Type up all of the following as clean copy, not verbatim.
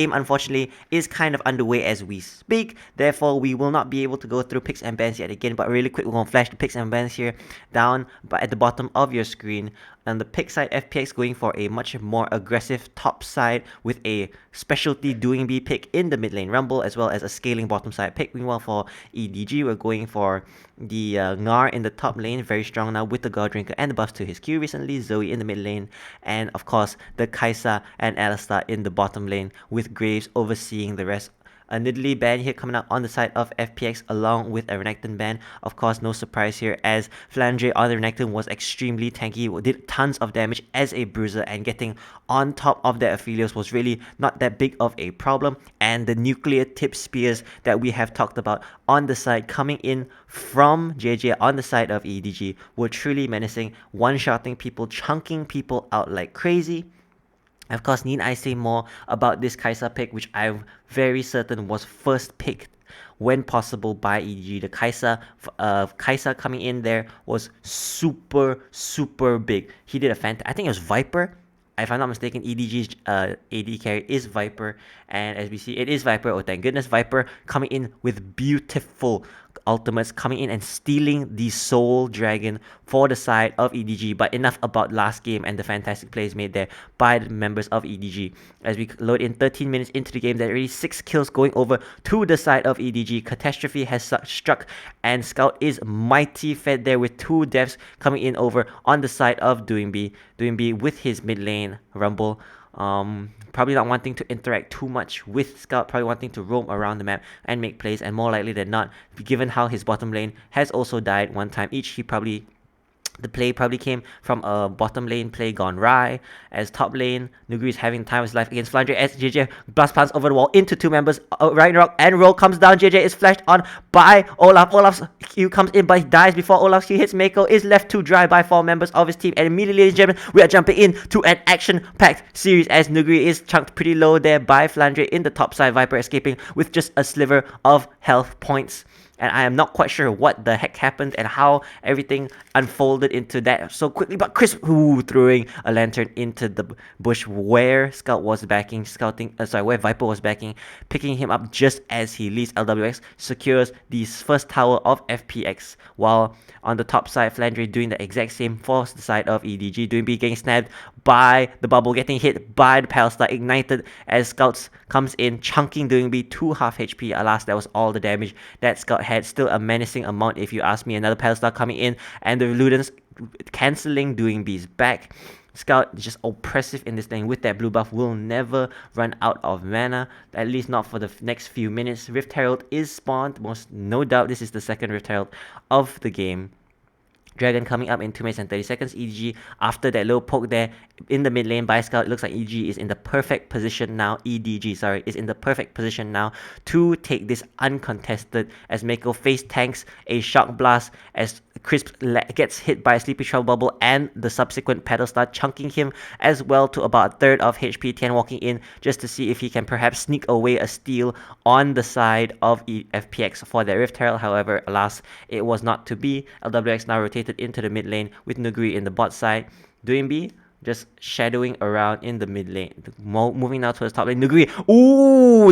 game, unfortunately, is kind of underway as we speak. Therefore, we will not be able to go through picks and bans yet again. But really quick, we're going to flash the picks and bans here down but at the bottom of your screen. On the pick side, FPX going for a much more aggressive top side with a specialty doing B pick in the mid lane rumble, as well as a scaling bottom side pick. Meanwhile, for EDG, we're going for the Ngar in the top lane, very strong now with the God Drinker and the buffs to his Q recently, Zoe in the mid lane, and of course the Kai'Sa and Alistar in the bottom lane with Graves overseeing the rest. A Nidalee ban here coming up on the side of FPX along with a Renekton ban. Of course, no surprise here as Flandre on the Renekton was extremely tanky, did tons of damage as a bruiser, and getting on top of their Aphelios was really not that big of a problem. And the nuclear tip spears that we have talked about on the side coming in from JJ on the side of EDG were truly menacing, one-shotting people, chunking people out like crazy. Of course, need I say more about this Kai'Sa pick, which I'm very certain was first picked when possible by EDG. The Kai'Sa coming in there was super big. He did a I think it was Viper. If I'm not mistaken, EDG's AD carry is Viper, and as we see, it is Viper. Oh, thank goodness, Viper coming in with beautiful ultimates, coming in and stealing the Soul Dragon for the side of EDG. But enough about last game and the fantastic plays made there by the members of EDG. As we load in 13 minutes into the game, there are already 6 kills going over to the side of EDG. Catastrophe has struck, and Scout is mighty fed there with 2 deaths coming in over on the side of Doing B with his mid lane rumble. Probably not wanting to interact too much with Scout, probably wanting to roam around the map and make plays, and more likely than not, given how his bottom lane has also died one time each, the play probably came from a bottom lane play gone awry, as top lane, Nuguri is having time of his life against Flandre as JJ blast plants over the wall into 2 members. Ragnarok and Roll comes down. JJ is flashed on by Olaf. Olaf's Q comes in, but he dies before Olaf's Q hits. Mako is left to dry by 4 members of his team. And immediately, ladies and gentlemen, we are jumping into an action-packed series as Nuguri is chunked pretty low there by Flandre in the top side. Viper escaping with just a sliver of health points. And I am not quite sure what the heck happened and how everything unfolded into that so quickly. But Chris, throwing a lantern into the bush where Scout was backing, where Viper was backing, picking him up just as he leaves. LWX secures the first tower of FPX, while on the top side, Flandre doing the exact same for the side of EDG. Doing B getting snapped by the bubble, getting hit by the Palstar, ignited as Scouts comes in, chunking Doing B to half HP. Alas, that was all the damage that Scout had. Still a menacing amount if you ask me. Another Palstar coming in, and the Ludens cancelling Doing B's back. Scout is just oppressive in this lane with that blue buff, will never run out of mana, at least not for the next few minutes. Rift Herald is spawned, most no doubt this is the second Rift Herald of the game. Dragon coming up in 2 minutes and 30 seconds. EDG, after that low poke there in the mid lane by Scout, it looks like EDG is in the perfect position now. Is in the perfect position now to take this uncontested, as Mako face tanks a shock blast as Crisp gets hit by a Sleepy Trouble Bubble and the subsequent Pedal Star, chunking him as well to about a third of HP. Tian walking in just to see if he can perhaps sneak away a steal on the side of FPX for their Rift Herald. However, alas, it was not to be. LWX now rotated into the mid lane with Nuguri in the bot side. Doing B just shadowing around in the mid lane. Moving now towards top lane. Nuguri,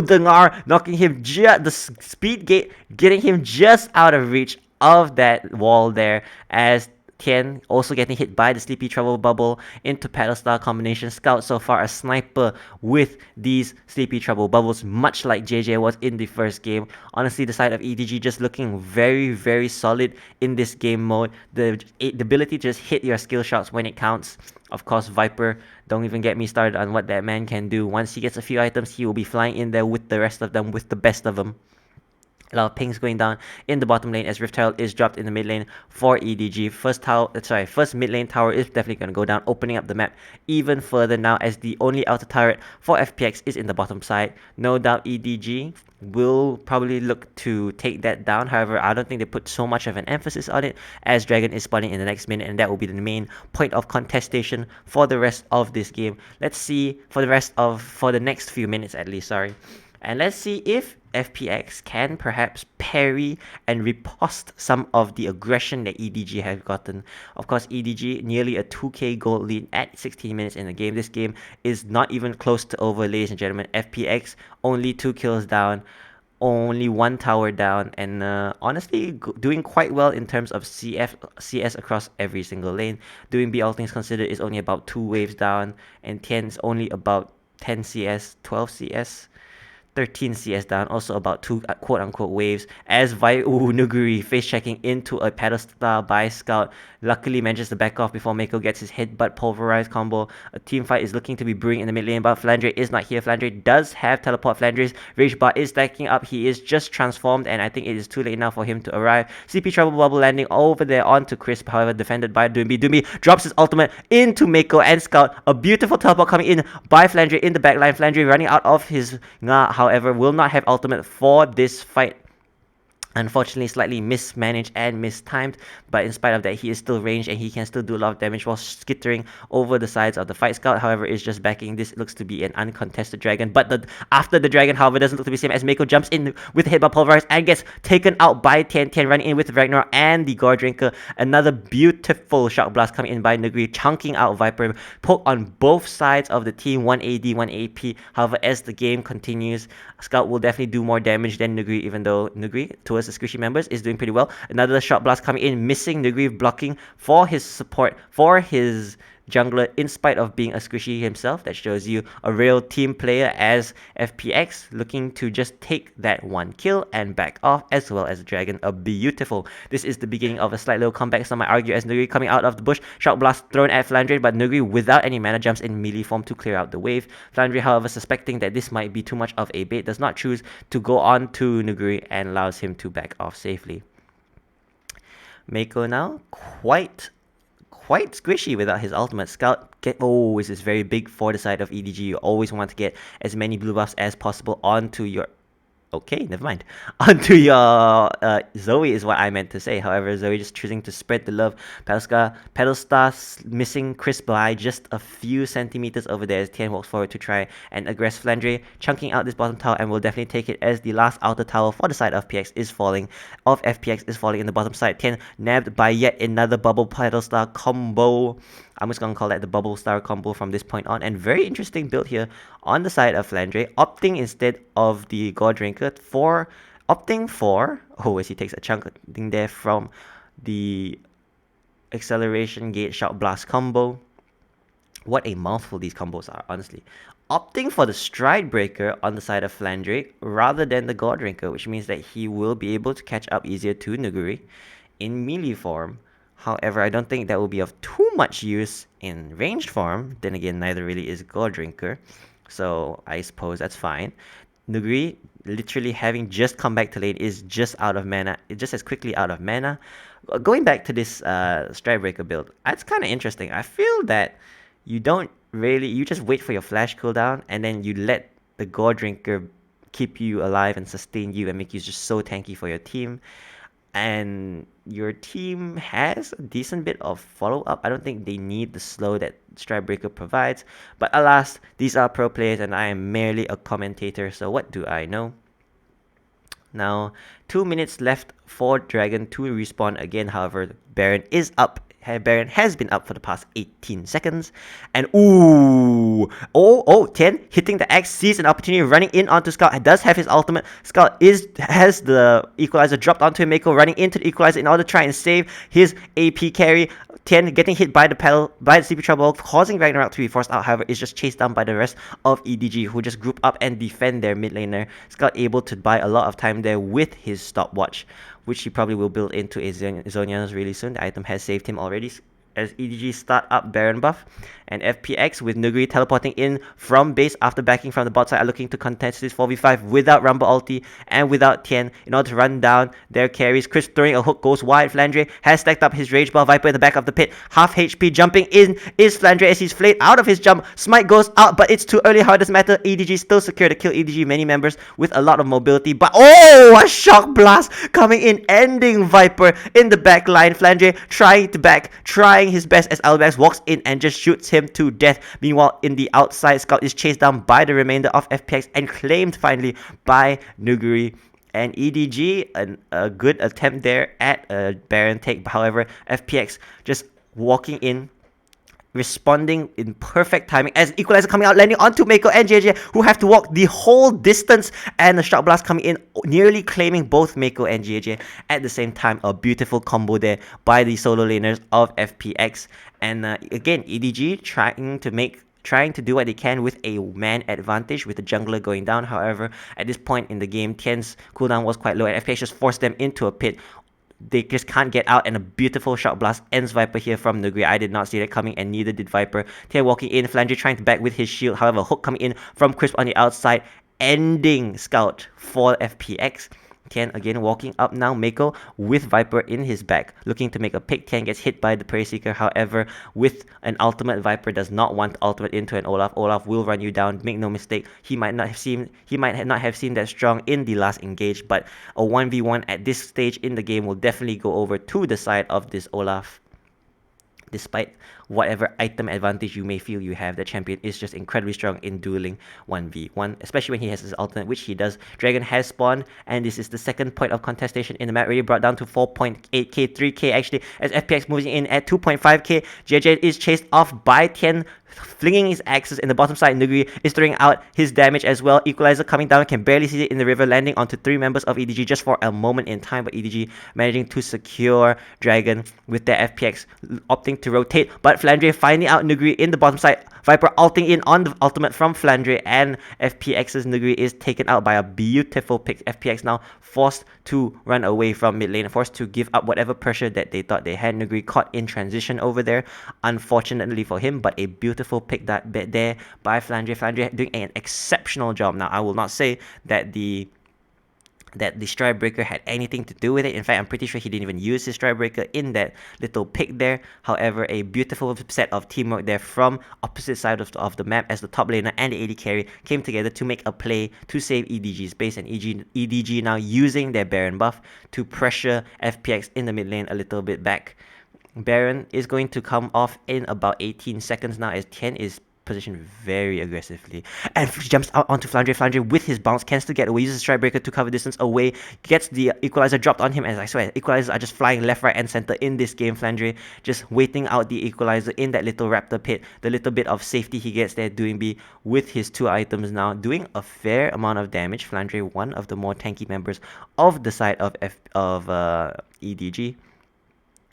the Ngar knocking him the speed gate, getting him just out of reach of that wall there, as Tian also getting hit by the Sleepy Trouble Bubble into Paddle Star combination. Scout so far a sniper with these Sleepy Trouble Bubbles, much like JJ was in the first game. Honestly, the side of EDG just looking very solid in this game mode. The ability to just hit your skill shots when it counts. Of course, Viper, don't even get me started on what that man can do. Once he gets a few items, he will be flying in there with the rest of them, with the best of them. A lot of pings going down in the bottom lane as Rift Herald is dropped in the mid lane for EDG. First mid lane tower is definitely going to go down, opening up the map even further now, as the only outer turret for FPX is in the bottom side. No doubt EDG will probably look to take that down. However, I don't think they put so much of an emphasis on it, as Dragon is spawning in the next minute, and that will be the main point of contestation for the rest of this game. Let's see for the next few minutes at least, And let's see if FPX can perhaps parry and riposte some of the aggression that EDG has gotten. Of course, EDG nearly a 2k gold lead at 16 minutes in the game. This game is not even close to over, ladies and gentlemen. FPX only 2 kills down, only 1 tower down, and honestly doing quite well in terms of CS across every single lane. Doing B all things considered is only about 2 waves down, and Tien is only about 10 CS, 12 CS. 13 CS down, also about 2 quote-unquote waves, as Nuguri face-checking into a pedestal by Scout. Luckily manages to back off before Mako gets his headbutt pulverized combo. A team fight is looking to be brewing in the mid lane, but Flandre is not here. Flandre does have teleport. Flandre's Rage Bar is stacking up. He is just transformed, and I think it is too late now for him to arrive. CP Trouble Bubble landing over there onto Crisp, however, defended by Doombi. Doombi drops his ultimate into Mako and Scout. A beautiful teleport coming in by Flandre in the backline. Flandre running out of his Nga, however, will not have ultimate for this fight. Unfortunately, slightly mismanaged and mistimed, but in spite of that, he is still ranged and he can still do a lot of damage while skittering over the sides of the fight. Scout, however, is just backing. This looks to be an uncontested dragon, but after the dragon, however, doesn't look to be the same, as Mako jumps in with a hit by Pulverize and gets taken out by Tien. Tien running in with Ragnarok and the Gore Drinker. Another beautiful Shock Blast coming in by Nuguri, chunking out Viper. Poke on both sides of the team, 1 AD, 1 AP. However, as the game continues, Scout will definitely do more damage than Nuguri, even though Nuguri, towards the squishy members, is doing pretty well. Another Shock Blast coming in, missing Nuguri, blocking for his support, for his jungler, in spite of being a squishy himself. That shows you a real team player, as FPX looking to just take that 1 kill and back off, as well as Dragon. A beautiful. This is the beginning of a slight little comeback, some might argue, as Nuguri coming out of the bush. Shock Blast thrown at Flandre, but Nuguri without any mana jumps in melee form to clear out the wave. Flandre, however, suspecting that this might be too much of a bait, does not choose to go on to Nuguri and allows him to back off safely. Mako now quite squishy without his ultimate. Scout this is very big for the side of EDG. You always want to get as many blue buffs as possible onto your... Okay, never mind. Onto your Zoe is what I meant to say. However, Zoe just choosing to spread the love. Pedestar missing Crisp by just a few centimeters over there as Tien walks forward to try and aggress Flandre, chunking out this bottom tower, and will definitely take it as the last outer tower for the side of FPX is falling in the bottom side. Tien nabbed by yet another bubble Pedestar combo. I'm just going to call that the Bubble Star combo from this point on. And very interesting build here on the side of Flandre, opting instead of the God Drinker opting for... as he takes a chunk thing there from the Acceleration Gate Shock Blast combo. What a mouthful these combos are, honestly. Opting for the Stride Breaker on the side of Flandre rather than the God Drinker, which means that he will be able to catch up easier to Nuguri in melee form. However, I don't think that will be of too much use in ranged form. Then again, neither really is God Drinker, so I suppose that's fine. Nuguri, literally having just come back to lane, is just out of mana, just as quickly out of mana. Going back to this Strikebreaker build, that's kind of interesting. I feel that you just wait for your flash cooldown, and then you let the God Drinker keep you alive and sustain you and make you just so tanky for your team. And your team has a decent bit of follow-up. I don't think they need the slow that Strikebreaker provides. But alas, these are pro players and I am merely a commentator, so what do I know? Now, 2 minutes left for Dragon to respawn again. However, Baron is up. Baron has been up for the past 18 seconds. And Tien hitting the X, sees an opportunity, running in onto Scout. Does have his ultimate. Scout has the equalizer dropped onto him. Mako running into the equalizer in order to try and save his AP carry. Tien getting hit by the CP Trouble, causing Ragnarok to be forced out. However, is just chased down by the rest of EDG, who just group up and defend their mid laner. Scout able to buy a lot of time there with his stopwatch, which he probably will build into a Zonianos really soon. The item has saved him already, as EDG start up Baron buff. And FPX with Nuguri teleporting in from base after backing from the bot side are looking to contest this 4v5 without Rumble ulti and without Tien in order to run down their carries. Chris throwing a hook goes wide. Flandre has stacked up his Rage Ball. Viper in the back of the pit, half HP. Jumping in is Flandre as he's flayed out of his jump. Smite goes out, but it's too early. How it doesn't matter. EDG still secure to kill EDG many members with a lot of mobility. But a Shock Blast coming in, ending Viper in the back line. Flandre trying to back, trying trying his best as Albex walks in and just shoots him to death. Meanwhile, in the outside, Scout is chased down by the remainder of FPX and claimed finally by Nuguri and EDG. A good attempt there at a Baron take. However, FPX just walking in, responding in perfect timing as Equalizer coming out, landing onto Mako and JJ, who have to walk the whole distance, and the Shock Blast coming in, nearly claiming both Mako and JJ at the same time. A beautiful combo there by the solo laners of FPX. And again, EDG trying to do what they can with a man advantage with the jungler going down. However, at this point in the game, Tien's cooldown was quite low and FPX just forced them into a pit. They just can't get out, and a beautiful Shock Blast ends Viper here from Nuguri. I did not see that coming, and neither did Viper. Tien walking in, Flandre trying to back with his shield. However, hook coming in from Crisp on the outside, ending Scout for FPX. Tien again walking up now, Mako with Viper in his back, looking to make a pick. Tien gets hit by the Prey Seeker. However, with an ultimate, Viper does not want ultimate into an Olaf. Olaf will run you down. Make no mistake, he might not have seemed that strong in the last engage, but a 1v1 at this stage in the game will definitely go over to the side of this Olaf. Despite whatever item advantage you may feel you have, the champion is just incredibly strong in dueling 1v1, especially when he has his ultimate, which he does. Dragon has spawned, and this is the second point of contestation in the map, really brought down to 4.8k, 3k actually, as FPX moves in at 2.5k. JJ is chased off by Tien, flinging his axes in the bottom side. Nuguri is throwing out his damage as well. Equalizer coming down, can barely see it in the river, landing onto 3 members of EDG just for a moment in time, but EDG managing to secure Dragon with their FPX opting to rotate, but Flandre finding out Nuguri in the bottom side. Viper ulting in on the ultimate from Flandre, and FPX's Nuguri is taken out by a beautiful pick. FPX now forced to run away from mid lane, forced to give up whatever pressure that they thought they had. Nuguri caught in transition over there, unfortunately for him, but a beautiful pick that bit there by Flandre. Flandre doing an exceptional job. Now, I will not say that the Stride Breaker had anything to do with it. In fact, I'm pretty sure he didn't even use his Stride Breaker in that little pick there. However, a beautiful set of teamwork there from opposite side of the map, as the top laner and the AD carry came together to make a play to save EDG's base, and EDG now using their Baron buff to pressure FPX in the mid lane a little bit back. Baron is going to come off in about 18 seconds now, as Tien is positioned very aggressively and jumps out onto Flandre. Flandre with his bounce can still get away, uses Strike Breaker to cover distance away, gets the Equalizer dropped on him, as I swear Equalizers are just flying left, right and center in this game. Flandre just waiting out the Equalizer in that little Raptor pit, the little bit of safety he gets there, doing B with his 2 items now, doing a fair amount of damage. Flandre, one of the more tanky members of the side of EDG.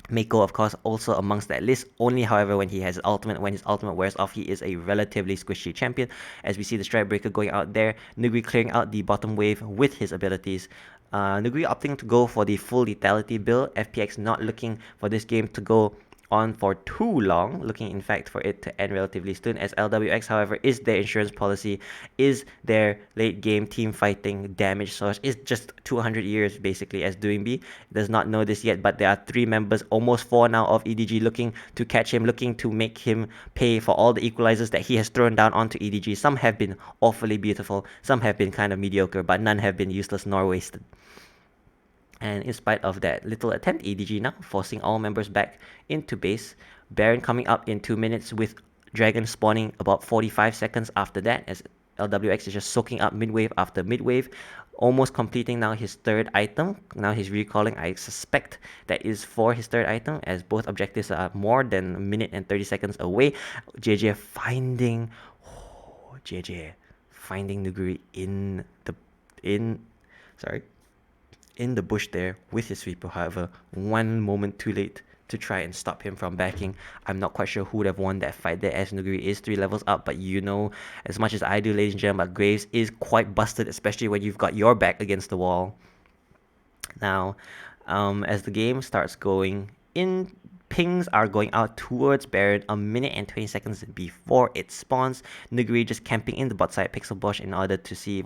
Mako, of course, also amongst that list. Only, however, when he has his ultimate. When his ultimate wears off, he is a relatively squishy champion. As we see the Strike Breaker going out there, Nuguri clearing out the bottom wave with his abilities. Nuguri opting to go for the full lethality build. FPX not looking for this game to go on for too long, looking in fact for it to end relatively soon, as LWX, however, is their insurance policy, is their late game team fighting damage source, is just 200 years basically, as Doing B does not know this yet, but there are 3 members, almost 4 now, of EDG looking to catch him, looking to make him pay for all the equalizers that he has thrown down onto EDG. Some have been awfully beautiful, some have been kind of mediocre, but none have been useless nor wasted. And in spite of that little attempt, EDG now forcing all members back into base. Baron coming up in 2 minutes, with Dragon spawning about 45 seconds after that, as LWX is just soaking up mid-wave after mid-wave, almost completing now his 3rd item. Now he's recalling, I suspect that is for his 3rd item, as both objectives are more than a minute and 30 seconds away. JJ finding Nuguri in the bush there with his sweeper. However, 1 moment too late to try and stop him from backing. I'm not quite sure who would have won that fight there, as Nuguri is 3 levels up, but you know as much as I do, ladies and gentlemen, Graves is quite busted, especially when you've got your back against the wall. Now, as the game starts going in, pings are going out towards Baron a minute and 20 seconds before it spawns. Nuguri just camping in the bot side Pixel Bosch in order to see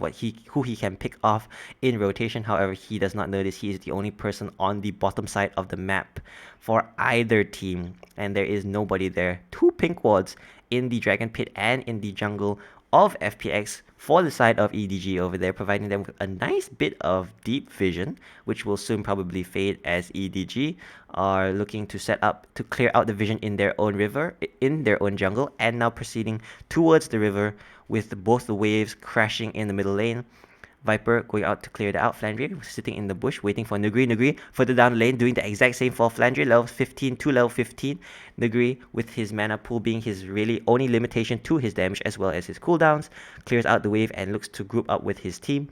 who he can pick off in rotation. However, he does not notice he is the only person on the bottom side of the map for either team, and there is nobody there. 2 pink wards in the Dragon Pit and in the jungle of FPX for the side of EDG over there, providing them with a nice bit of deep vision, which will soon probably fade as EDG are looking to set up to clear out the vision in their own river, in their own jungle, and now proceeding towards the river with both the waves crashing in the middle lane. Viper going out to clear the out. Flandre sitting in the bush waiting for Nuguri. Nuguri further down the lane doing the exact same for Flandre, level 15 to level 15. Nuguri with his mana pool being his really only limitation to his damage as well as his cooldowns, clears out the wave and looks to group up with his team.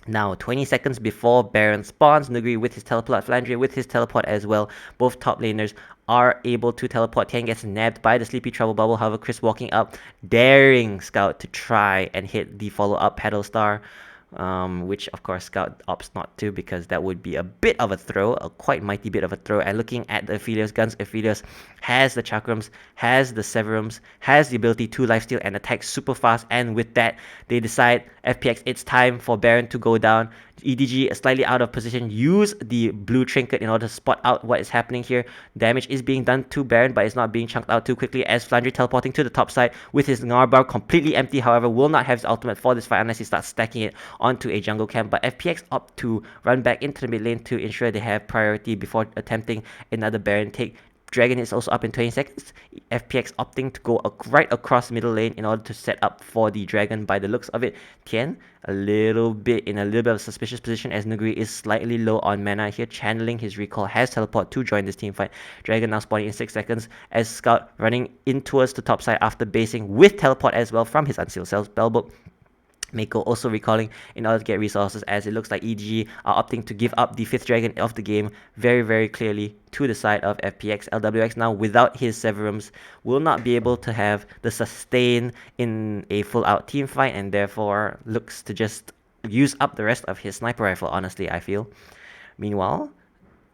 Now, 20 seconds before Baron spawns, Nuguri with his teleport, Flandre with his teleport as well. Both top laners are able to teleport. Tian gets nabbed by the Sleepy Trouble Bubble. However, Chris walking up, daring Scout to try and hit the follow-up Pedal Star. Which of course Scout opts not to because that would be a bit of a throw, a quite mighty bit of a throw. And looking at the Aphelios guns, Aphelios has the Chakrams, has the Severums, has the ability to lifesteal and attack super fast, and with that they decide, FPX, it's time for Baron to go down. EDG slightly out of position, use the blue trinket in order to spot out what is happening here. Damage is being done to Baron, but it's not being chunked out too quickly as Flandre teleporting to the top side with his Ngarbar completely empty. However, will not have his ultimate for this fight unless he starts stacking it onto a jungle camp. But FPX opt to run back into the mid lane to ensure they have priority before attempting another Baron take. Dragon is also up in 20 seconds. FPX opting to go right across middle lane in order to set up for the Dragon by the looks of it. Tian, a little bit of a suspicious position as Nuguri is slightly low on mana here, channeling his recall, has teleport to join this team fight. Dragon now spawning in 6 seconds as Scout running in towards the top side after basing with teleport as well from his Unsealed Cells spellbook. Mako also recalling in order to get resources as it looks like EDG are opting to give up the 5th dragon of the game very clearly to the side of FPX. LWX now without his Severums will not be able to have the sustain in a full out team fight and therefore looks to just use up the rest of his sniper rifle, honestly, I feel. Meanwhile,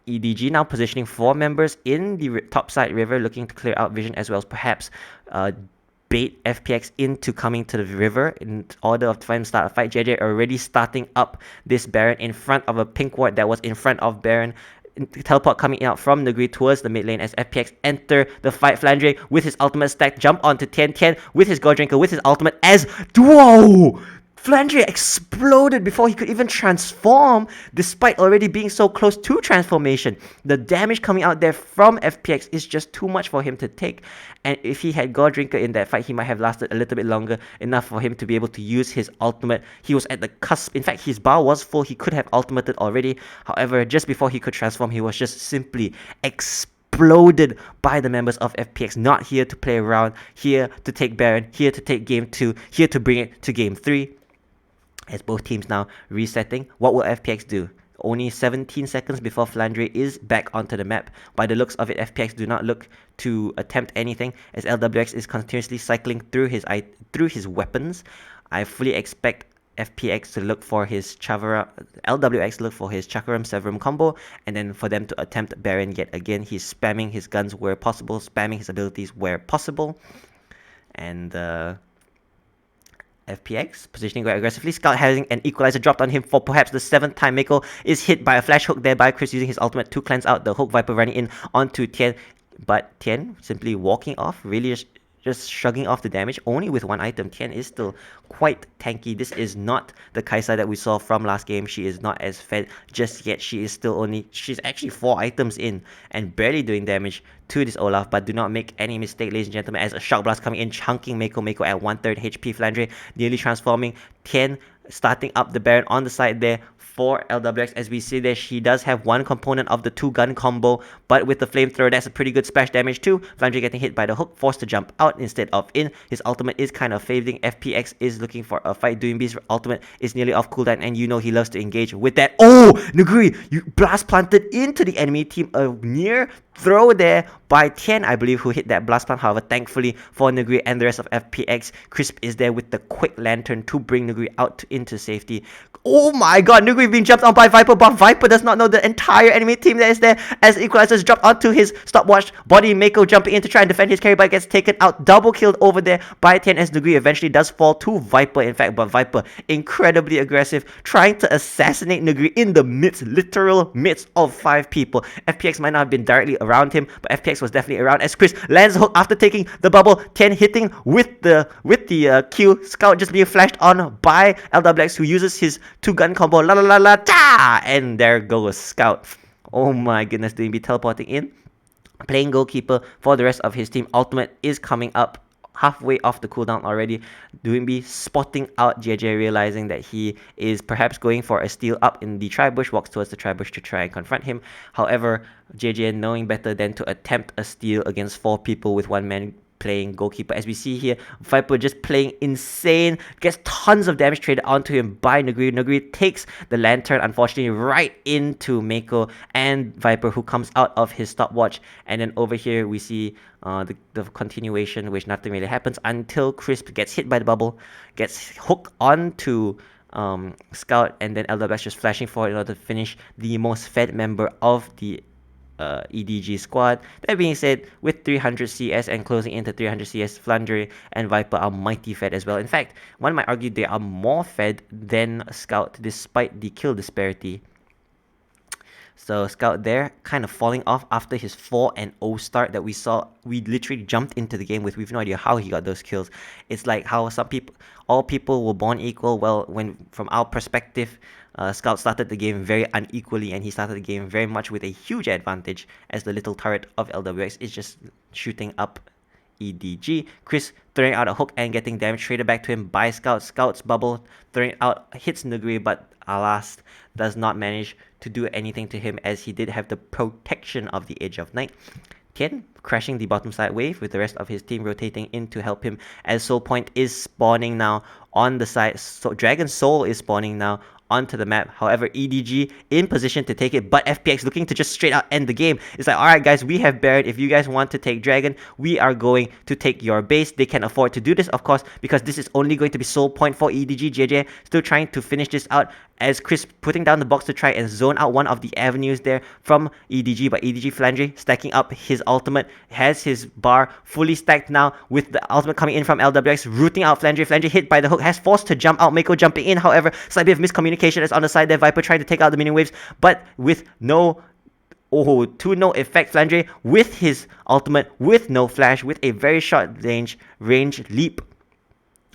EDG now positioning 4 members in the top side river looking to clear out vision as well as perhaps bait FPX into coming to the river in order of trying to start a fight. JJ already starting up this Baron in front of a pink ward that was in front of Baron. Teleport coming out from Nuguri towards the mid lane as FPX enter the fight. Flandre with his ultimate stack jump onto Tian. Tian with his God Drinker with his ultimate as whoa! Flandre exploded before he could even transform, despite already being so close to transformation. The damage coming out there from FPX is just too much for him to take. And if he had God Drinker in that fight, he might have lasted a little bit longer, enough for him to be able to use his ultimate. He was at the cusp. In fact, his bar was full. He could have ultimated already. However, just before he could transform, he was just simply exploded by the members of FPX. Not here to play around, here to take Baron, here to take game 2, here to bring it to game 3. As both teams now resetting, what will FPX do? Only 17 seconds before Flandre is back onto the map. By the looks of it, FPX do not look to attempt anything as LWX is continuously cycling through his weapons. I fully expect FPX to look for his LWX to look for his Chakram Severum combo, and then for them to attempt Baron yet again. He's spamming his guns where possible, spamming his abilities where possible, and FPX positioning very aggressively. Scout having an equalizer dropped on him for perhaps the 7th time. Mako is hit by a flash hook there by Chris using his ultimate to cleanse out the hook. Viper running in onto Tian, but Tian simply walking off, really just shrugging off the damage only with 1 item. Tian is still quite tanky. This is not the Kai'Sa that we saw from last game. She is not as fed just yet. She's actually 4 items in and barely doing damage to this Olaf. But do not make any mistake, ladies and gentlemen, as a Shock Blast coming in, chunking Mako at 1/3 HP. Flandre nearly transforming. Tian starting up the Baron on the side there for LWX. As we see there, she does have 1 component of the 2-gun combo, but with the flamethrower, that's a pretty good splash damage too. Flandre getting hit by the hook, forced to jump out instead of in. His ultimate is kind of fading. FPX is looking for a fight. Doing Beast's ultimate is nearly off cooldown, and you know he loves to engage with that. Oh, Nuguri, you blast planted into the enemy team. A near throw there by Tian, I believe, who hit that blast plant. However, thankfully for Nuguri and the rest of FPX, Crisp is there with the quick lantern to bring Nuguri out into safety. Oh my god, Nuguri being jumped on by Viper, but Viper does not know the entire enemy team that is there as Equalizers dropped onto his stopwatch. Body Mako jumping in to try and defend his carry, but gets taken out, double killed over there by Tian as Nuguri eventually does fall to Viper, in fact, but Viper incredibly aggressive, trying to assassinate Nuguri in the literal midst of 5 people. FPX might not have been directly around him, but FPX was definitely around as Chris lands a hook after taking the bubble. Tien hitting with the Q. Scout just being flashed on by LWX, who uses his 2-gun combo. La la la la ta! And there goes Scout. Oh my goodness, did he be teleporting in? Playing goalkeeper for the rest of his team. Ultimate is coming up halfway off the cooldown already. Doinby spotting out JJ, realizing that he is perhaps going for a steal up in the tri-bush, walks towards the tri-bush to try and confront him. However, JJ, knowing better than to attempt a steal against 4 people with 1 man playing goalkeeper. As we see here, Viper just playing insane, gets tons of damage traded onto him by Nuguri. Nuguri takes the lantern, unfortunately, right into Mako and Viper, who comes out of his stopwatch. And then over here, we see the continuation, which nothing really happens until Crisp gets hit by the bubble, gets hooked onto Scout, and then LWS just flashing forward in order to finish the most fed member of the EDG squad. That being said, with 300 CS and closing into 300 CS, Flandre and Viper are mighty fed as well. In fact, one might argue they are more fed than Scout despite the kill disparity. So Scout there kind of falling off after his 4-0 start that we saw. We literally jumped into the game with. We've no idea how he got those kills. It's like how all people were born equal. Well, when from our perspective, Scout started the game very unequally, and he started the game very much with a huge advantage, as the little turret of LWX is just shooting up EDG. Chris throwing out a hook and getting damage traded back to him by Scout. Scout's bubble throwing out hits Nuguri, but alas, does not manage to do anything to him, as he did have the protection of the Edge of Night. Tien crashing the bottom side wave with the rest of his team rotating in to help him, as Soul Point is spawning now on the side. So Dragon Soul is spawning now onto the map. However, EDG in position to take it, but FPX looking to just straight out end the game. It's like, alright guys, we have Baron. If you guys want to take Dragon, we are going to take your base. They can afford to do this, of course, because this is only going to be Soul Point for EDG. JJ still trying to finish this out, as Chris putting down the box to try and zone out one of the avenues there from EDG, but EDG Flandre stacking up his ultimate, has his bar fully stacked now with the ultimate coming in from LWX, rooting out Flandre. Flandre hit by the hook, has forced to jump out, Mako jumping in. However, slight bit of miscommunication is on the side there. Viper trying to take out the minion waves, but with no effect. Flandre with his ultimate, with no flash, with a very short range leap,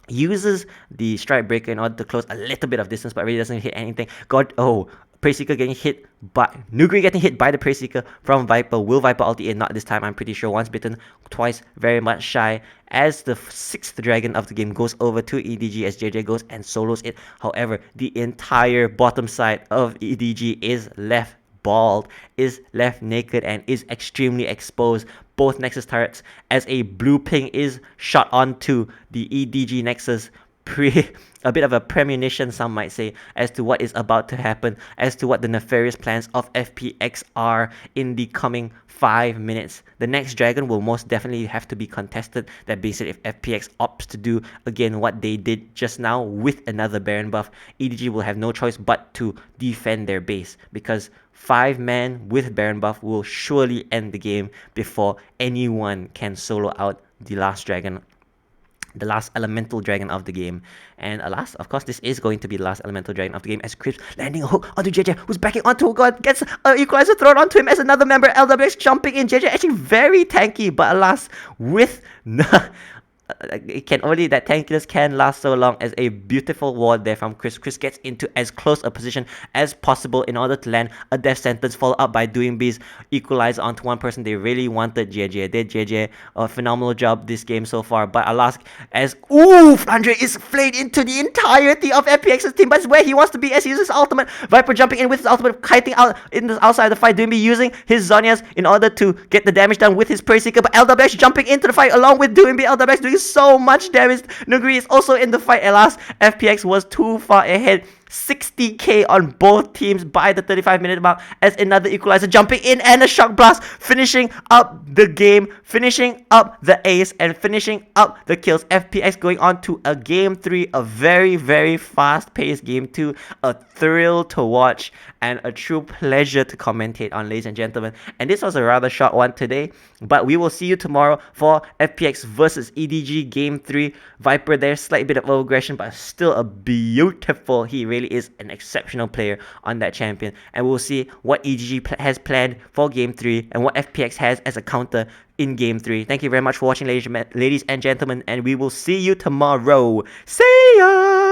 uses the strike breaker in order to close a little bit of distance, but really doesn't hit anything. Prey Seeker getting hit, but Nuguri getting hit by the Prey Seeker from Viper. Will Viper ulti in? Not this time, I'm pretty sure. Once bitten, twice very much shy, as the 6th dragon of the game goes over to EDG, as JJ goes and solos it. However, the entire bottom side of EDG is left bald, is left naked, and is extremely exposed. Both Nexus turrets, as a blue ping is shot onto the EDG Nexus, a bit of a premonition, some might say, as to what is about to happen, as to what the nefarious plans of FPX are in the coming 5 minutes. The next dragon will most definitely have to be contested. That being said, if FPX opts to do again what they did just now with another Baron buff, EDG will have no choice but to defend their base, because 5-man with Baron buff will surely end the game before anyone can solo out the last dragon, the last elemental dragon of the game. And alas, of course, this is going to be the last elemental dragon of the game, as Crips landing a hook onto JJ, who's backing onto God, gets an equalizer thrown onto him as another member, LWX jumping in. JJ actually very tanky, but alas, with that tankiness can last so long, as a beautiful ward there from Chris. Chris gets into as close a position as possible in order to land a death sentence, followed up by Doinby's equalizer onto one person they really wanted. JJ did. JJ a phenomenal job this game so far, but alas, as Flandre is flayed into the entirety of FPX's team, but it's where he wants to be, as he uses his ultimate. Viper jumping in with his ultimate, kiting out in the outside of the fight. Doinby using his Zonias in order to get the damage done with his Prey Seeker, but LWX jumping into the fight along with Doinby. LWX doing so much damage. Nuguri is also in the fight. Alas, FPX was too far ahead. 60k on both teams by the 35-minute mark, as another equalizer jumping in and a shock blast, finishing up the game, finishing up the ace, and finishing up the kills. FPX going on to a game 3, a very, very fast-paced game 2, a thrill to watch and a true pleasure to commentate on, ladies and gentlemen. And this was a rather short one today, but we will see you tomorrow for FPX versus EDG game 3. Viper there, slight bit of aggression, but still a beautiful. He really really is an exceptional player on that champion. And we'll see what EDG has planned for Game 3 and what FPX has as a counter in Game 3. Thank you very much for watching, ladies and gentlemen, and we will see you tomorrow. See ya!